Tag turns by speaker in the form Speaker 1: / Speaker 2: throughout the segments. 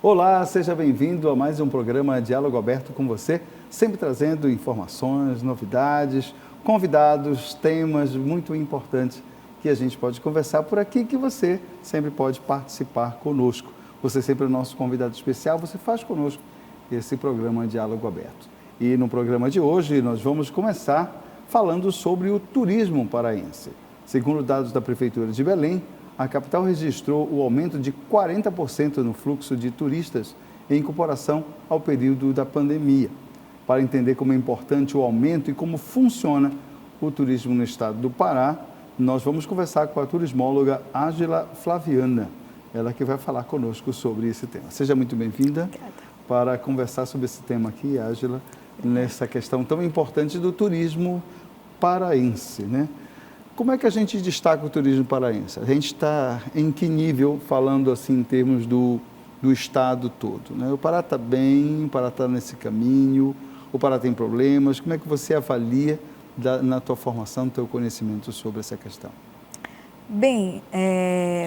Speaker 1: Olá, seja bem-vindo a mais um programa Diálogo Aberto com você, sempre trazendo informações, novidades, convidados, temas muito importantes que a gente pode conversar por aqui, que você sempre pode participar conosco. Você sempre é o nosso convidado especial, você faz conosco esse programa Diálogo Aberto. E no programa de hoje nós vamos começar falando sobre o turismo paraense. Segundo dados da Prefeitura de Belém, a capital registrou o aumento de 40% no fluxo de turistas em comparação ao período da pandemia. Para entender como é importante o aumento e como funciona o turismo no estado do Pará, nós vamos conversar com a turismóloga Ágila Flaviana, ela que vai falar conosco sobre esse tema. Seja muito bem-vinda para conversar sobre esse tema aqui, Ágila, nessa questão tão importante do turismo paraense, né? Como é que a gente destaca o turismo paraense? A gente está em que nível, falando assim em termos do estado todo, né? O Pará está bem, o Pará está nesse caminho, o Pará tem problemas. Como é que você avalia na tua formação, no teu conhecimento sobre essa questão?
Speaker 2: Bem,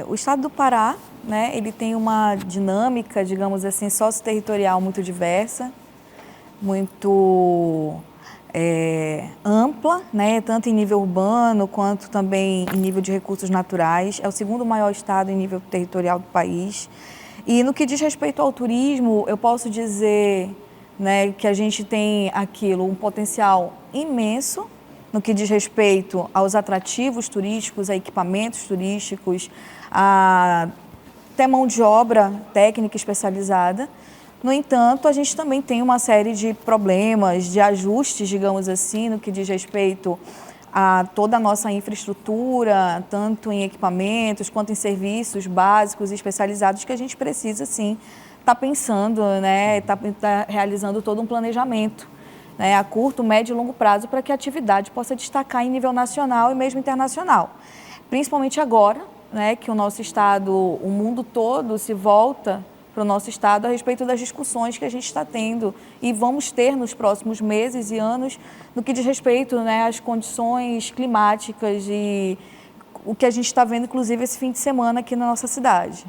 Speaker 2: o estado do Pará, né, ele tem uma dinâmica, digamos assim, socio-territorial muito diversa, muito ampla, né, tanto em nível urbano quanto também em nível de recursos naturais. É o segundo maior estado em nível territorial do país. E no que diz respeito ao turismo, eu posso dizer, né, que a gente tem um potencial imenso no que diz respeito aos atrativos turísticos, a equipamentos turísticos, até mão de obra técnica especializada. No entanto, a gente também tem uma série de problemas, de ajustes, digamos assim, no que diz respeito a toda a nossa infraestrutura, tanto em equipamentos quanto em serviços básicos e especializados, que a gente precisa, sim, estar pensando, né, tá realizando todo um planejamento, né, a curto, médio e longo prazo, para que a atividade possa destacar em nível nacional e mesmo internacional. Principalmente agora, né, que o nosso estado, o mundo todo se volta para o nosso estado a respeito das discussões que a gente está tendo e vamos ter nos próximos meses e anos no que diz respeito, né, às condições climáticas e o que a gente está vendo, inclusive, esse fim de semana aqui na nossa cidade.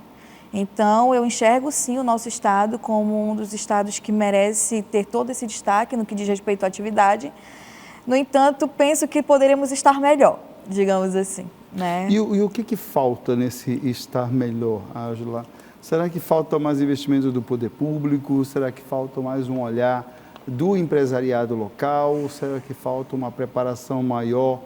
Speaker 2: Então, eu enxergo, sim, o nosso estado como um dos estados que merece ter todo esse destaque no que diz respeito à atividade. No entanto, penso que poderíamos estar melhor, digamos assim, né?
Speaker 1: E o que falta nesse estar melhor, Ágila? Será que falta mais investimento do poder público? Será que falta mais um olhar do empresariado local? Será que falta uma preparação maior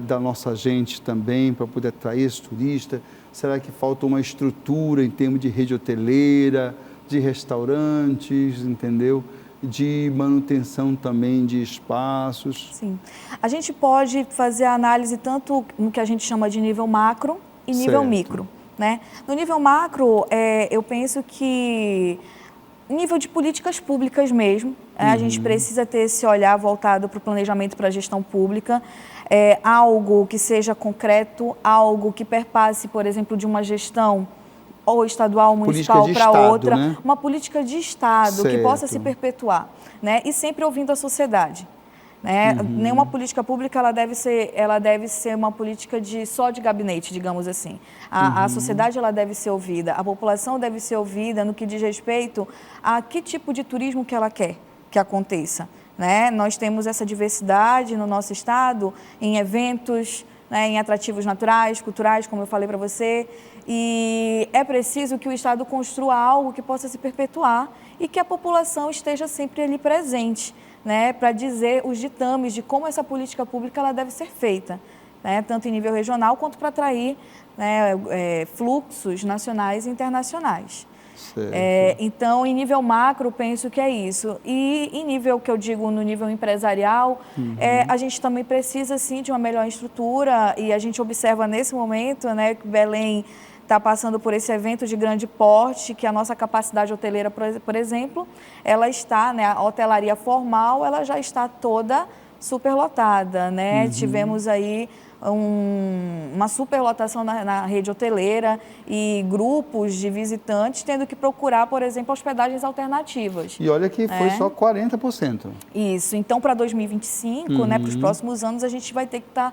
Speaker 1: da nossa gente também para poder atrair esse turista? Será que falta uma estrutura em termos de rede hoteleira, de restaurantes, entendeu? De manutenção também de espaços?
Speaker 2: Sim. A gente pode fazer a análise tanto no que a gente chama de nível macro e nível micro, né? No nível macro, eu penso que nível de políticas públicas mesmo, a gente precisa ter esse olhar voltado para o planejamento, para a gestão pública, algo que seja concreto, algo que perpasse, por exemplo, de uma gestão ou estadual, municipal para outra, né? Uma política de Estado que possa se perpetuar, né? E sempre ouvindo a sociedade. Né? Nenhuma política pública ela deve ser uma política só de gabinete, digamos assim. A sociedade ela deve ser ouvida, a população deve ser ouvida no que diz respeito a que tipo de turismo que ela quer que aconteça. Né? Nós temos essa diversidade no nosso estado em eventos, né, em atrativos naturais, culturais, como eu falei para você, e é preciso que o estado construa algo que possa se perpetuar e que a população esteja sempre ali presente, né, para dizer os ditames de como essa política pública ela deve ser feita, né, tanto em nível regional quanto para atrair, né, fluxos nacionais e internacionais. Então, em nível macro, penso que é isso. E em nível que eu digo, no nível empresarial, a gente também precisa, sim, de uma melhor estrutura e a gente observa nesse momento, né, que Belém está passando por esse evento de grande porte, que a nossa capacidade hoteleira, por exemplo, ela está, né, a hotelaria formal, ela já está toda superlotada, né? Tivemos aí uma superlotação na rede hoteleira e grupos de visitantes tendo que procurar, por exemplo, hospedagens alternativas.
Speaker 1: E olha que foi só 40%.
Speaker 2: Isso. Então, para 2025, né, para os próximos anos, a gente vai ter que estar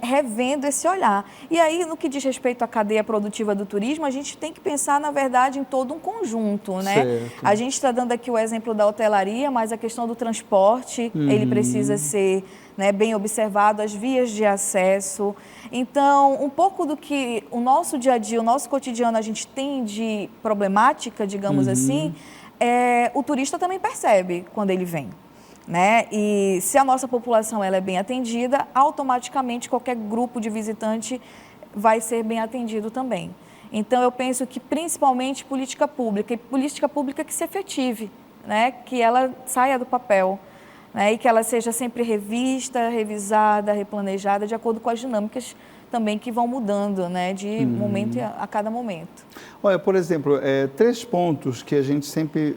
Speaker 2: revendo esse olhar. E aí, no que diz respeito à cadeia produtiva do turismo, a gente tem que pensar, na verdade, em todo um conjunto, né?
Speaker 1: Certo.
Speaker 2: A gente está dando aqui o exemplo da hotelaria, mas a questão do transporte, ele precisa ser, né, bem observado, as vias de acesso. Então, um pouco do que o nosso dia a dia, o nosso cotidiano, a gente tem de problemática, digamos assim, o turista também percebe quando ele vem. Né? E se a nossa população ela é bem atendida, automaticamente qualquer grupo de visitante vai ser bem atendido também. Então, eu penso que principalmente política pública que se efetive, né? Que ela saia do papel, né? E que ela seja sempre revista, revisada, replanejada, de acordo com as dinâmicas também que vão mudando, né, de momento a cada momento.
Speaker 1: Olha, por exemplo, 3 pontos que a gente sempre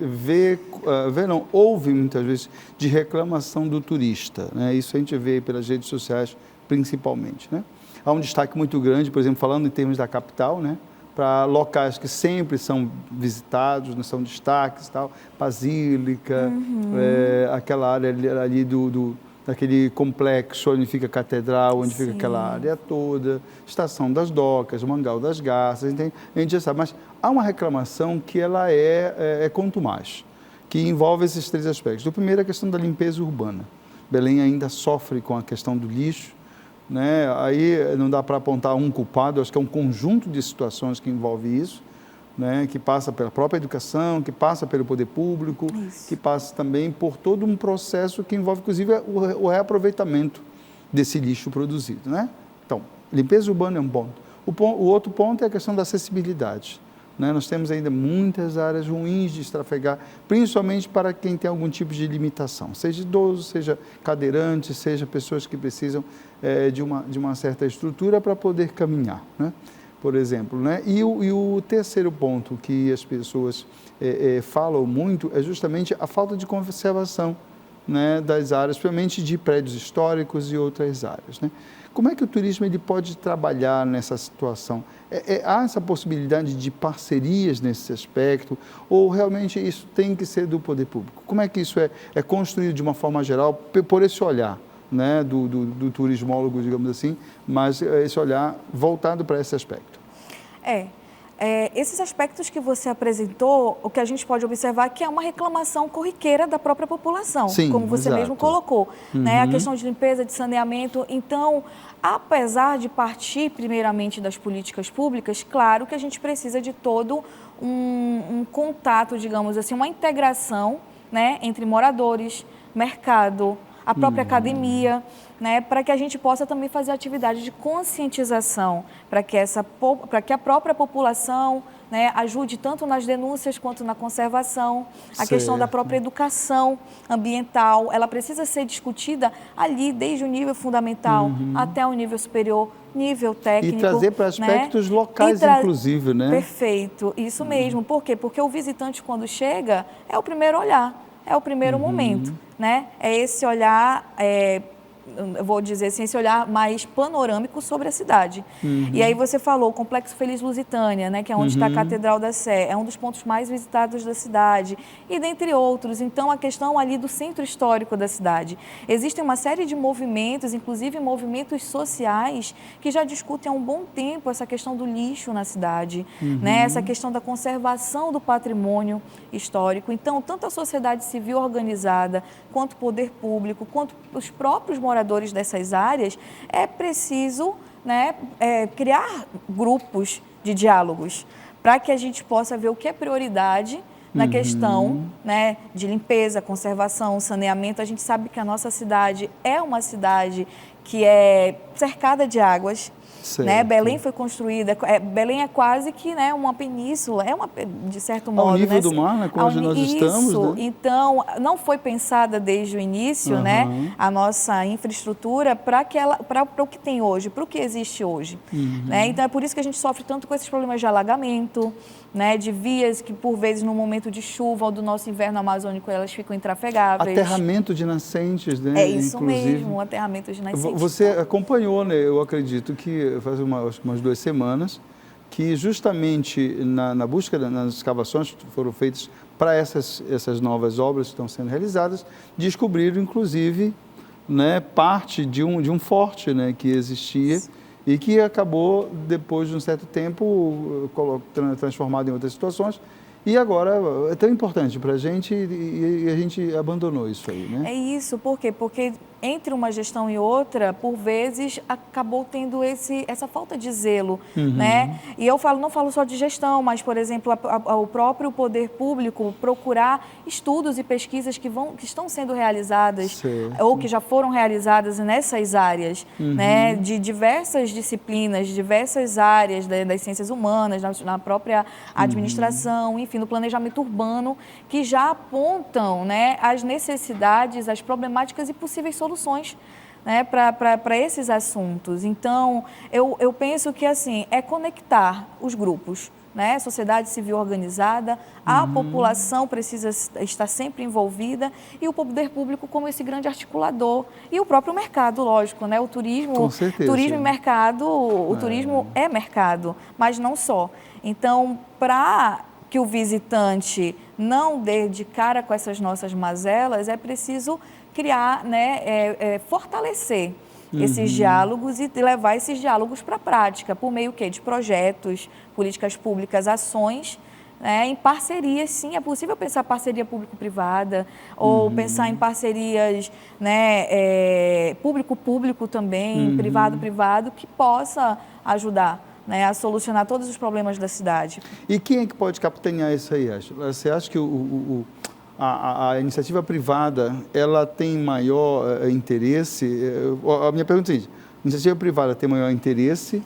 Speaker 1: ouve muitas vezes de reclamação do turista, né? Isso a gente vê pelas redes sociais principalmente, né? Há um destaque muito grande, por exemplo, falando em termos da capital, né? Para locais que sempre são visitados, né? São destaques, tal, Basílica, aquela área ali daquele complexo onde fica a catedral, onde fica aquela área toda, Estação das Docas, Mangal das Garças, a gente já sabe. Mas há uma reclamação que ela é quanto mais, que envolve esses 3 aspectos. O primeiro é a questão da limpeza urbana. Belém ainda sofre com a questão do lixo, né? Aí não dá para apontar um culpado, acho que é um conjunto de situações que envolve isso, né, que passa pela própria educação, que passa pelo poder público, que passa também por todo um processo que envolve, inclusive, o reaproveitamento desse lixo produzido, né? Então, limpeza urbana é um ponto. O outro ponto é a questão da acessibilidade, né? Nós temos ainda muitas áreas ruins de trafegar, principalmente para quem tem algum tipo de limitação, seja idoso, seja cadeirante, seja pessoas que precisam de uma certa estrutura para poder caminhar, né? Por exemplo, né? E o terceiro ponto que as pessoas falam muito é justamente a falta de conservação, né, das áreas, principalmente de prédios históricos e outras áreas, né? Como é que o turismo ele pode trabalhar nessa situação? Há essa possibilidade de parcerias nesse aspecto ou realmente isso tem que ser do poder público? Como é que isso é construído de uma forma geral por esse olhar, né, do turismólogo, digamos assim, mas esse olhar voltado para esse aspecto?
Speaker 2: Esses aspectos que você apresentou, o que a gente pode observar é que é uma reclamação corriqueira da própria população,
Speaker 1: sim,
Speaker 2: como você mesmo colocou, né? A questão de limpeza, de saneamento. Então, apesar de partir primeiramente das políticas públicas, claro que a gente precisa de todo um contato, digamos assim, uma integração, né, entre moradores, mercado, a própria academia, né, para que a gente possa também fazer atividade de conscientização, para que a própria população, né, ajude tanto nas denúncias quanto na conservação. A questão da própria educação ambiental, ela precisa ser discutida ali desde o nível fundamental até o nível superior, nível técnico.
Speaker 1: E trazer para aspectos locais, inclusive, né?
Speaker 2: Perfeito, isso mesmo. Por quê? Porque o visitante, quando chega, é o primeiro olhar. É o primeiro momento, né? É esse olhar, eu vou dizer assim, esse olhar mais panorâmico sobre a cidade. E aí você falou, o Complexo Feliz Lusitânia, né, que é onde está a Catedral da Sé, é um dos pontos mais visitados da cidade, e dentre outros. Então, a questão ali do centro histórico da cidade. Existem uma série de movimentos, inclusive movimentos sociais, que já discutem há um bom tempo essa questão do lixo na cidade, né, essa questão da conservação do patrimônio histórico. Então, tanto a sociedade civil organizada, quanto o poder público, quanto os próprios moradores dessas áreas, é preciso, né, criar grupos de diálogos para que a gente possa ver o que é prioridade na questão, né, de limpeza, conservação, saneamento. A gente sabe que a nossa cidade é uma cidade que é cercada de águas. Né? Belém foi construída, Belém é quase que, né, uma península, de certo modo.
Speaker 1: Ao nível,
Speaker 2: né,
Speaker 1: do mar, né, onde nós estamos. Né?
Speaker 2: Então, não foi pensada desde o início, né, a nossa infraestrutura para o que tem hoje, para o que existe hoje. Né? Então, é por isso que a gente sofre tanto com esses problemas de alagamento, né, de vias que, por vezes, no momento de chuva ou do nosso inverno amazônico, elas ficam intrafegáveis.
Speaker 1: Aterramento de nascentes, né?
Speaker 2: É isso mesmo, aterramento de nascentes.
Speaker 1: Você acompanhou, né, eu acredito que faz umas 2 semanas, que justamente na busca, nas escavações que foram feitas para essas novas obras que estão sendo realizadas, descobriram, inclusive, né, parte de um forte, né, que existia e que acabou, depois de um certo tempo, transformado em outras situações. E agora é tão importante para a gente e a gente abandonou isso aí, né?
Speaker 2: É isso, por quê? Porque entre uma gestão e outra, por vezes, acabou tendo essa falta de zelo, né? E eu não falo só de gestão, mas, por exemplo, o próprio poder público procurar estudos e pesquisas que estão sendo realizadas ou que já foram realizadas nessas áreas, né? De diversas disciplinas, diversas áreas das ciências humanas, na própria administração, enfim, no planejamento urbano, que já apontam, né, as necessidades, as problemáticas e possíveis soluções, né, para esses assuntos. Então, eu penso que assim, é conectar os grupos, né, sociedade civil organizada, a população precisa estar sempre envolvida e o poder público como esse grande articulador e o próprio mercado, lógico, né, o turismo,
Speaker 1: com certeza,
Speaker 2: turismo e mercado, o turismo é mercado, mas não só. Então, para que o visitante não dê de cara com essas nossas mazelas, é preciso criar, né, fortalecer esses diálogos e levar esses diálogos para a prática, por meio de projetos, políticas públicas, ações, né, em parcerias. Sim, é possível pensar parceria público-privada ou pensar em parcerias, né, público-público também, privado-privado, que possa ajudar, né, a solucionar todos os problemas da cidade.
Speaker 1: E quem é que pode capitanear isso aí, Acha? Você acha que a iniciativa privada, ela tem maior interesse? A minha pergunta é a seguinte: a iniciativa privada tem maior interesse,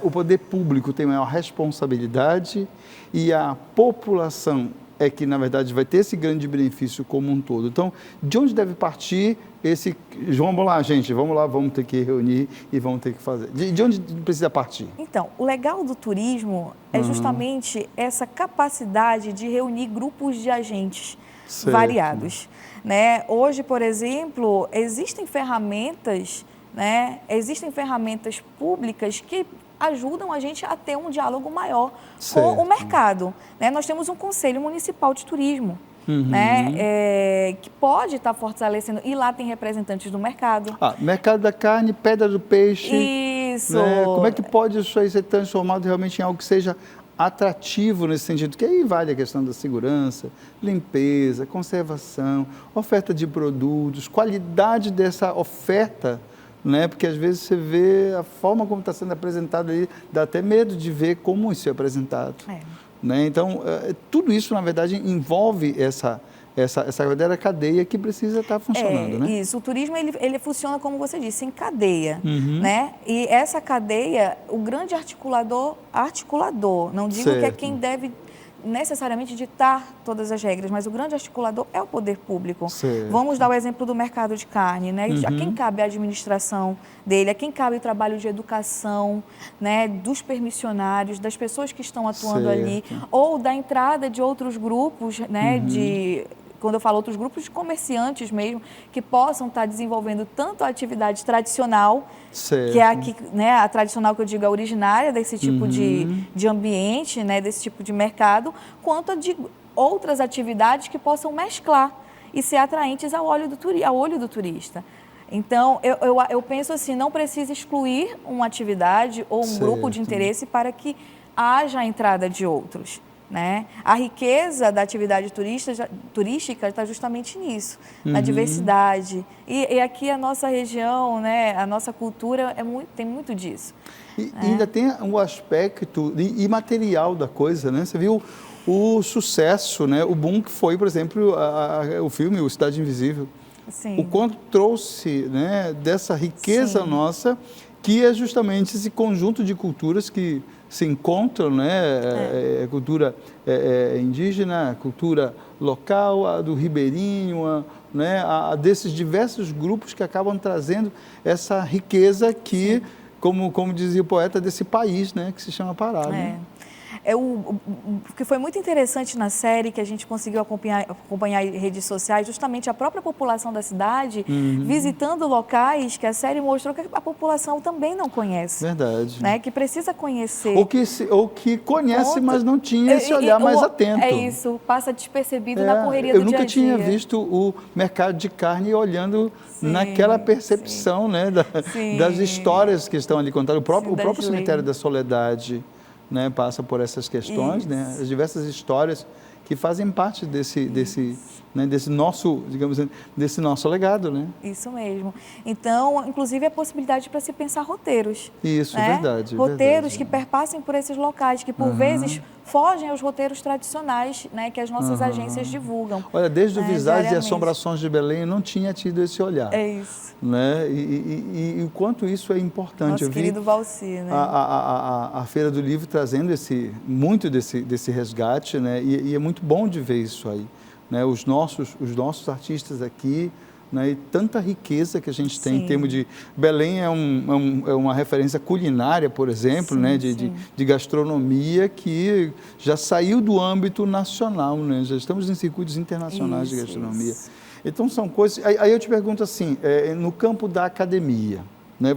Speaker 1: o poder público tem maior responsabilidade e a população é que, na verdade, vai ter esse grande benefício como um todo. Então, de onde deve partir esse... Vamos lá, gente, vamos ter que reunir e vamos ter que fazer. De onde precisa partir?
Speaker 2: Então, o legal do turismo é justamente essa capacidade de reunir grupos de agentes variados, né? Hoje, por exemplo, existem ferramentas, né? Existem ferramentas públicas que ajudam a gente a ter um diálogo maior com o mercado, né? Nós temos um Conselho Municipal de Turismo, né? Que pode estar fortalecendo, e lá tem representantes do mercado.
Speaker 1: Mercado da carne, pedra do peixe.
Speaker 2: Isso.
Speaker 1: Né? Como é que pode isso aí ser transformado realmente em algo que seja atrativo nesse sentido? Que aí vale a questão da segurança, limpeza, conservação, oferta de produtos, qualidade dessa oferta, né? Porque às vezes você vê a forma como está sendo apresentado ali, dá até medo de ver como isso é apresentado. Né? Então, tudo isso, na verdade, envolve essa verdadeira cadeia que precisa estar funcionando, né?
Speaker 2: Isso, o turismo ele funciona, como você disse, em cadeia, né? E essa cadeia, o grande articulador, não digo que é quem deve necessariamente ditar todas as regras, mas o grande articulador é o poder público. Vamos dar o exemplo do mercado de carne, né? A quem cabe a administração dele, a quem cabe o trabalho de educação, né? Dos permissionários, das pessoas que estão atuando ali, ou da entrada de outros grupos, né? Quando eu falo outros grupos, de comerciantes mesmo, que possam estar desenvolvendo tanto a atividade tradicional, que é aqui, né, a tradicional que eu digo, a originária desse tipo de ambiente, né, desse tipo de mercado, quanto a de outras atividades que possam mesclar e ser atraentes ao olho do turista. Então, eu penso assim, não precisa excluir uma atividade ou um grupo de interesse para que haja a entrada de outros. Né? A riqueza da atividade turística está justamente nisso, na diversidade. E aqui a nossa região, né, a nossa cultura tem muito disso.
Speaker 1: E ainda tem o aspecto imaterial da coisa, né? Você viu o sucesso, né? O boom que foi, por exemplo, o filme O Cidade Invisível. O quanto trouxe, né, dessa riqueza nossa, que é justamente esse conjunto de culturas que se encontram, né? Cultura indígena, cultura local, a do ribeirinho, né? Desses diversos grupos que acabam trazendo essa riqueza que, como dizia o poeta, desse país, né? Que se chama Pará. Né?
Speaker 2: O que foi muito interessante na série, que a gente conseguiu acompanhar em redes sociais, justamente a própria população da cidade, visitando locais que a série mostrou que a população também não conhece.
Speaker 1: Verdade.
Speaker 2: Né? Que precisa conhecer.
Speaker 1: Ou que conhece, mas não tinha esse olhar mais atento.
Speaker 2: É isso, passa despercebido na correria do dia a dia.
Speaker 1: Eu nunca tinha visto o mercado de carne olhando naquela percepção, né, das histórias que estão ali contadas. O próprio Cemitério da Soledade, né, passa por essas questões, né, as diversas histórias que fazem parte desse nosso, digamos assim, desse nosso legado, né?
Speaker 2: Isso mesmo. Então, inclusive, a possibilidade para se pensar roteiros.
Speaker 1: Isso,
Speaker 2: né?
Speaker 1: verdade.
Speaker 2: Roteiros que perpassem por esses locais, que por vezes fogem aos roteiros tradicionais, né, que as nossas agências divulgam.
Speaker 1: Olha, desde o Visagens e Assombrações de Belém, eu não tinha tido esse olhar.
Speaker 2: É isso.
Speaker 1: Né? E o quanto isso é importante.
Speaker 2: Nosso querido Valci, né?
Speaker 1: A Feira do Livro trazendo muito desse resgate, né? E é muito bom de ver isso aí. Né? Os nossos artistas aqui, né? E tanta riqueza que a gente tem em termos de... Belém é uma referência culinária, por exemplo, né? De gastronomia que já saiu do âmbito nacional, né? Já estamos em circuitos internacionais de gastronomia. Então, são coisas... Aí eu te pergunto assim, no campo da academia, né?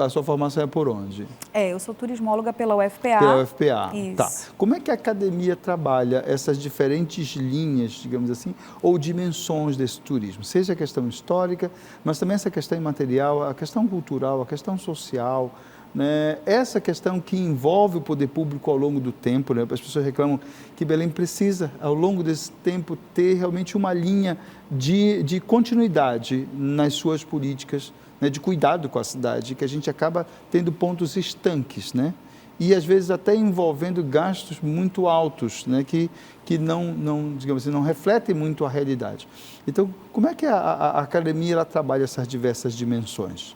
Speaker 1: A sua formação é por onde?
Speaker 2: Eu sou turismóloga pela UFPA.
Speaker 1: Pela UFPA,
Speaker 2: isso.
Speaker 1: Tá. Como é que a academia trabalha essas diferentes linhas, digamos assim, ou dimensões desse turismo? Seja a questão histórica, mas também essa questão imaterial, a questão cultural, a questão social, né? Essa questão que envolve o poder público ao longo do tempo, né? As pessoas reclamam que Belém precisa, ao longo desse tempo, ter realmente uma linha de continuidade nas suas políticas, né? De cuidado com a cidade, que a gente acaba tendo pontos estanques, né? E às vezes até envolvendo gastos muito altos, né? Que não, digamos assim, não refletem muito a realidade. Então, como é que a academia ela trabalha essas diversas dimensões?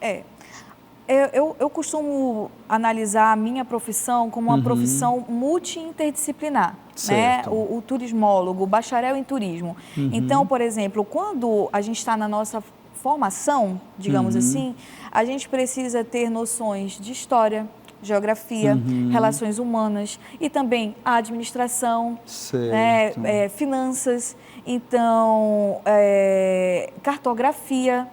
Speaker 2: Eu costumo analisar a minha profissão como uma profissão multi-interdisciplinar, né? O turismólogo, o bacharel em turismo. Então, por exemplo, quando a gente está na nossa formação, digamos assim, a gente precisa ter noções de história, geografia, relações humanas e também a administração, né? Finanças, então, cartografia,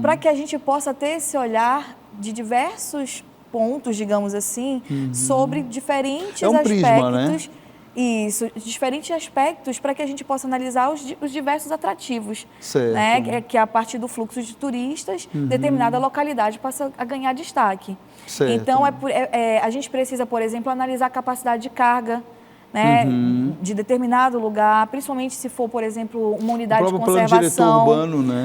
Speaker 2: para que a gente possa ter esse olhar de diversos pontos, digamos assim, sobre diferentes aspectos.
Speaker 1: Prisma, né?
Speaker 2: Isso, diferentes aspectos para que a gente possa analisar os diversos atrativos, né? Que a partir do fluxo de turistas, determinada localidade passa a ganhar destaque.
Speaker 1: Certo.
Speaker 2: Então, a gente precisa, por exemplo, analisar a capacidade de carga, né, de determinado lugar, principalmente se for, por exemplo, uma unidade de conservação.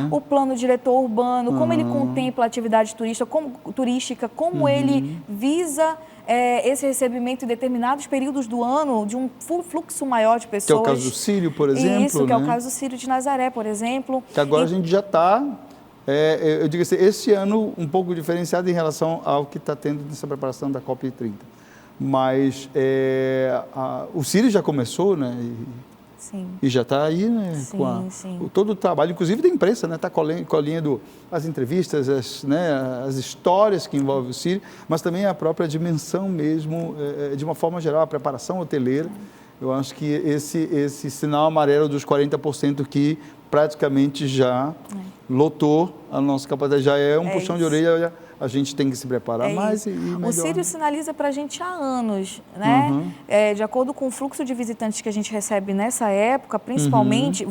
Speaker 1: O
Speaker 2: plano diretor urbano, como ele contempla a atividade turística, como ele visa esse recebimento em determinados períodos do ano de um fluxo maior de pessoas.
Speaker 1: Que é o caso do Círio, por exemplo.
Speaker 2: Isso, que é o caso do Círio de Nazaré, por exemplo.
Speaker 1: Que agora a gente já está, eu digo assim, esse ano um pouco diferenciado em relação ao que está tendo nessa preparação da COP30. Mas o Círio já começou, né? E já está aí, né? Com todo o trabalho, inclusive da imprensa, né? Está colhendo as entrevistas, as histórias que envolvem o Círio, mas também a própria dimensão mesmo, de uma forma geral, a preparação hoteleira. Eu acho que esse sinal amarelo dos 40% que praticamente já lotou a nossa capacidade, já é um puxão de orelha. A gente tem que se preparar mais e melhor.
Speaker 2: O Círio sinaliza para a gente há anos, né? De acordo com o fluxo de visitantes que a gente recebe nessa época, principalmente,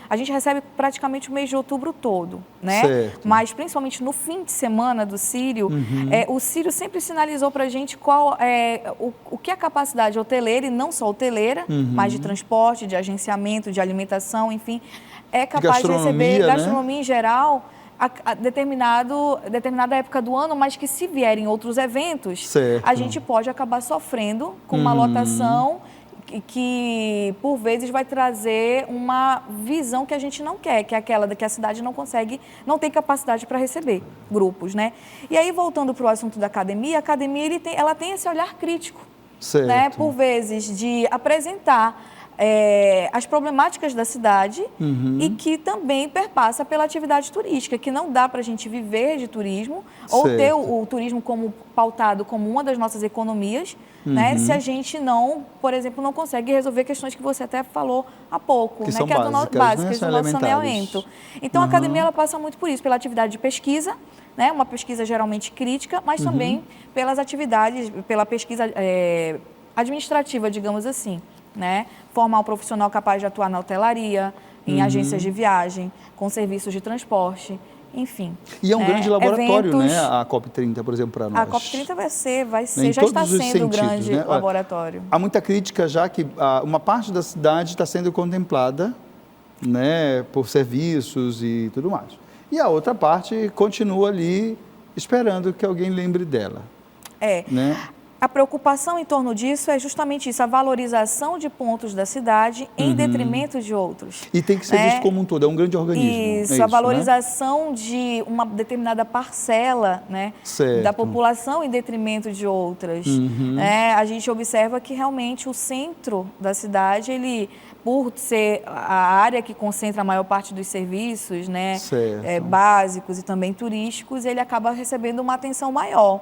Speaker 2: a gente recebe praticamente o mês de outubro todo, né?
Speaker 1: Certo.
Speaker 2: Mas principalmente no fim de semana do Círio, o Círio sempre sinalizou para a gente qual o que é a capacidade hoteleira, e não só hoteleira, mas de transporte, de agenciamento, de alimentação, enfim, é capaz de receber gastronomia em geral, a determinada época do ano, mas que se vierem outros eventos, a gente pode acabar sofrendo com uma lotação que, por vezes, vai trazer uma visão que a gente não quer, que é aquela de que a cidade não tem capacidade para receber grupos, né? E aí, voltando para o assunto da academia, a academia ela tem esse olhar crítico, né? Por vezes, de apresentar as problemáticas da cidade e que também perpassa pela atividade turística, que não dá para a gente viver de turismo ou ter o turismo como pautado como uma das nossas economias, né, se a gente não, por exemplo, não consegue resolver questões que você até falou há pouco,
Speaker 1: que
Speaker 2: né,
Speaker 1: são
Speaker 2: que é básicas do nosso saneamento. Então, a academia ela passa muito por isso, pela atividade de pesquisa, né, uma pesquisa geralmente crítica, mas também pelas atividades, pela pesquisa administrativa, digamos assim, né? Formar um profissional capaz de atuar na hotelaria, em agências de viagem, com serviços de transporte, enfim.
Speaker 1: E é um grande laboratório,
Speaker 2: eventos,
Speaker 1: né? A COP30, por exemplo, para nós.
Speaker 2: A COP30 vai ser, já está
Speaker 1: todos os
Speaker 2: sendo um
Speaker 1: sentidos,
Speaker 2: grande
Speaker 1: né?
Speaker 2: laboratório.
Speaker 1: Há muita crítica já que uma parte da cidade está sendo contemplada, né, por serviços e tudo mais. E a outra parte continua ali esperando que alguém lembre dela. Né?
Speaker 2: A preocupação em torno disso é justamente isso, a valorização de pontos da cidade em detrimento de outros.
Speaker 1: E tem que ser visto como um todo, é um grande organismo.
Speaker 2: Isso, a valorização, né, de uma determinada parcela, né, da população em detrimento de outras. A gente observa que realmente o centro da cidade, ele, por ser a área que concentra a maior parte dos serviços, né, básicos e também turísticos, ele acaba recebendo uma atenção maior.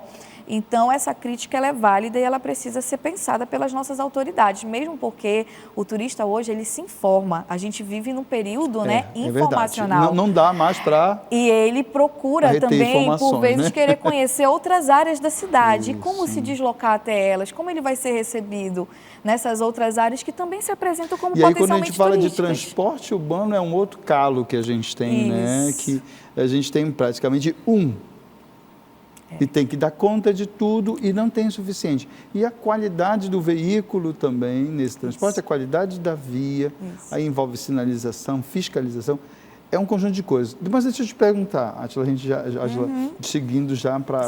Speaker 2: Então, essa crítica ela é válida e ela precisa ser pensada pelas nossas autoridades, mesmo porque o turista hoje ele se informa. A gente vive num período informacional.
Speaker 1: Não dá mais para
Speaker 2: E ele procura também, por vezes,
Speaker 1: né,
Speaker 2: querer conhecer outras áreas da cidade. E como se deslocar até elas, como ele vai ser recebido nessas outras áreas que também se apresentam como
Speaker 1: potencialmente
Speaker 2: turísticas.
Speaker 1: E aí, quando a gente fala de transporte urbano, é um outro calo que a gente tem, né? Que a gente tem praticamente e tem que dar conta de tudo e não tem o suficiente. E a qualidade do veículo também nesse transporte, a qualidade da via, aí envolve sinalização, fiscalização, é um conjunto de coisas. Mas deixa eu te perguntar, Átila, a gente seguindo já para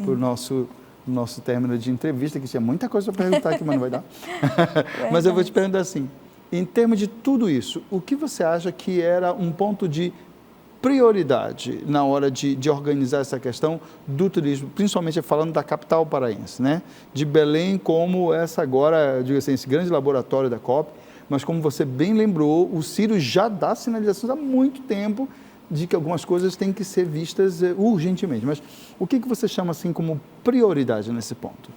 Speaker 1: o nosso término de entrevista, que tinha muita coisa para perguntar aqui, mas não vai dar. Mas eu vou te perguntar assim, em termos de tudo isso, o que você acha que era um ponto de prioridade na hora de organizar essa questão do turismo, principalmente falando da capital paraense, né? De Belém como essa agora, digo assim, esse grande laboratório da COP, mas como você bem lembrou, o Ciro já dá sinalizações há muito tempo de que algumas coisas têm que ser vistas urgentemente. Mas o que você chama assim como prioridade nesse ponto?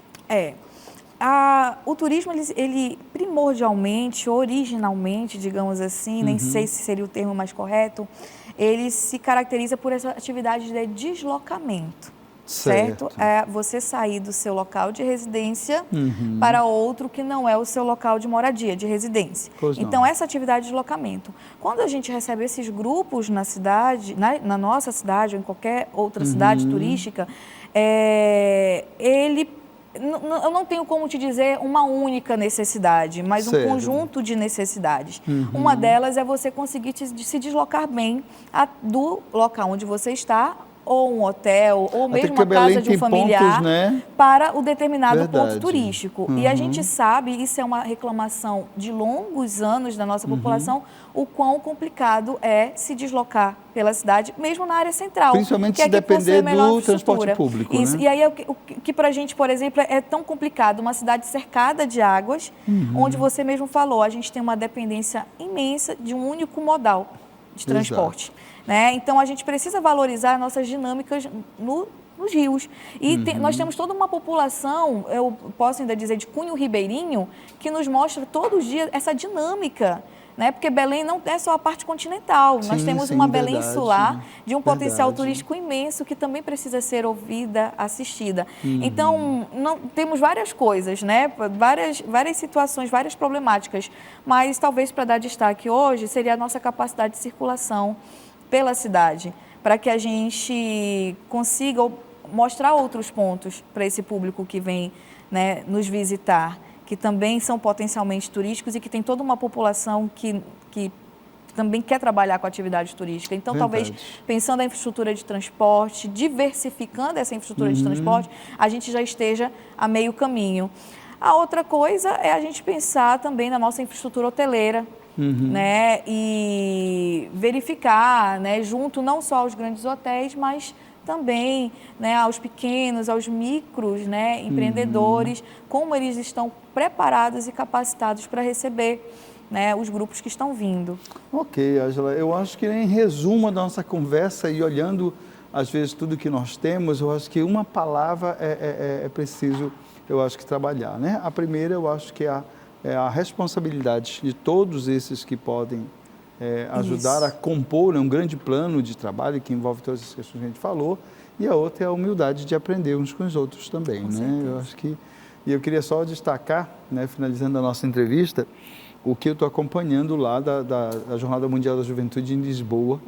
Speaker 2: O turismo, ele primordialmente, originalmente, digamos assim, nem sei se seria o termo mais correto, ele se caracteriza por essa atividade de deslocamento, certo? É você sair do seu local de residência para outro que não é o seu local de moradia, de residência. Então, essa atividade de deslocamento. Quando a gente recebe esses grupos na cidade, na nossa cidade ou em qualquer outra cidade turística, eu não tenho como te dizer uma única necessidade, mas um conjunto de necessidades. Uma delas é você conseguir se deslocar bem do local onde você está, ou um hotel, ou mesmo uma casa de um familiar,
Speaker 1: pontos, né,
Speaker 2: para o determinado ponto turístico. E a gente sabe, isso é uma reclamação de longos anos da nossa população, o quão complicado é se deslocar pela cidade, mesmo na área central.
Speaker 1: Principalmente se depender do transporte público.
Speaker 2: Isso.
Speaker 1: Né?
Speaker 2: E aí, o que para a gente, por exemplo, é tão complicado, uma cidade cercada de águas, onde você mesmo falou, a gente tem uma dependência imensa de um único modal de transporte. Né? Então, a gente precisa valorizar nossas dinâmicas nos rios. E nós temos toda uma população, eu posso ainda dizer, de cunho ribeirinho, que nos mostra todos os dias essa dinâmica. Né? Porque Belém não é só a parte continental, nós temos uma Belém insular de um potencial turístico imenso que também precisa ser ouvida, assistida. Então, temos várias coisas, né? várias situações, várias problemáticas, mas talvez para dar destaque hoje seria a nossa capacidade de circulação pela cidade, para que a gente consiga mostrar outros pontos para esse público que vem, né, nos visitar, que também são potencialmente turísticos e que tem toda uma população que também quer trabalhar com atividade turística. Então, talvez, pensando na infraestrutura de transporte, diversificando essa infraestrutura de transporte, a gente já esteja a meio caminho. A outra coisa é a gente pensar também na nossa infraestrutura hoteleira, né, e verificar, né, junto não só aos grandes hotéis, mas também, né, aos pequenos, aos micros, né, empreendedores, como eles estão preparados e capacitados para receber né, os grupos que estão vindo.
Speaker 1: Ok, Ângela, eu acho que em resumo da nossa conversa e olhando às vezes tudo que nós temos, eu acho que uma palavra é preciso, eu acho que trabalhar, né? A primeira eu acho que é a responsabilidade de todos esses que podem ajudar
Speaker 2: Isso.
Speaker 1: a compor, né, um grande plano de trabalho que envolve todas as questões que a gente falou, e a outra é a humildade de aprender uns com os outros também,
Speaker 2: Com
Speaker 1: né?
Speaker 2: certeza.
Speaker 1: Eu acho que, e eu queria só destacar, né, finalizando a nossa entrevista, o que eu estou acompanhando lá da Jornada Mundial da Juventude em Lisboa,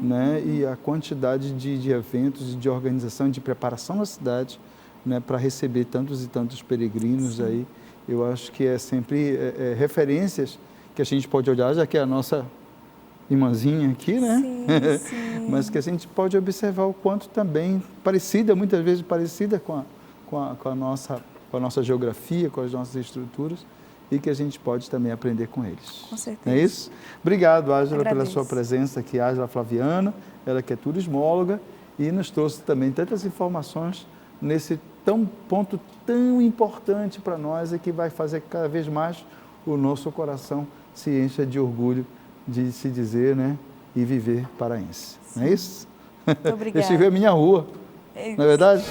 Speaker 1: né, e a quantidade de eventos e de organização, de preparação na cidade, né, para receber tantos e tantos peregrinos. Sim. Aí. Eu acho que é sempre referências que a gente pode olhar, já que é a nossa irmãzinha aqui, né?
Speaker 2: Sim, sim.
Speaker 1: Mas que a gente pode observar o quanto também parecida, muitas vezes parecida com a nossa geografia, com as nossas estruturas, e que a gente pode também aprender com eles.
Speaker 2: Com certeza.
Speaker 1: É isso? Obrigado, Ângela, pela
Speaker 2: Agradeço.
Speaker 1: sua presença aqui, Ângela Flaviana, ela que é turismóloga e nos trouxe também tantas informações nesse ponto tão importante para nós e que vai fazer cada vez mais o nosso coração se encha de orgulho de se dizer, né, e viver paraense. Não é isso?
Speaker 2: Muito obrigada.
Speaker 1: Esse é a minha rua, não é verdade?